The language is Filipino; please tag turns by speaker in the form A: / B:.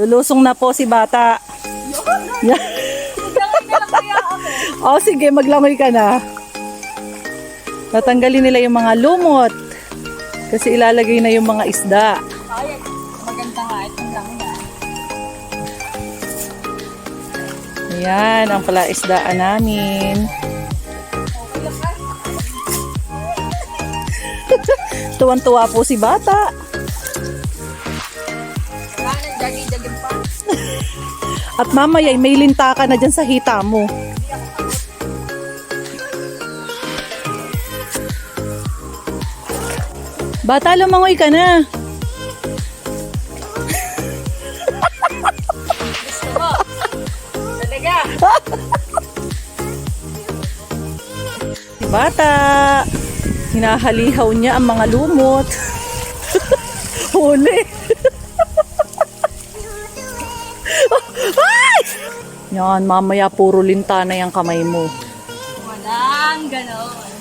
A: Lulusong na po si bata.
B: Maglangoy na lang kaya ako.
A: O sige, maglangoy ka na. Tatanggalin nila yung mga lumot. Kasi ilalagay na yung mga isda.
B: Ay, maganda nga itong lang na.
A: Ayan, ang palaisdaan namin. Tuwan-tuwa po si bata.
B: Jagi-jagin pa.
A: At mamaya may linta ka na dyan sa hita mo. Bata, lumangoy ka na.
B: Gusto mo? Talaga.
A: Si bata, hinahalihaw niya ang mga lumot. Huli. Ay! Yan, mamaya puro linta na yung kamay mo.
B: Walang ganon.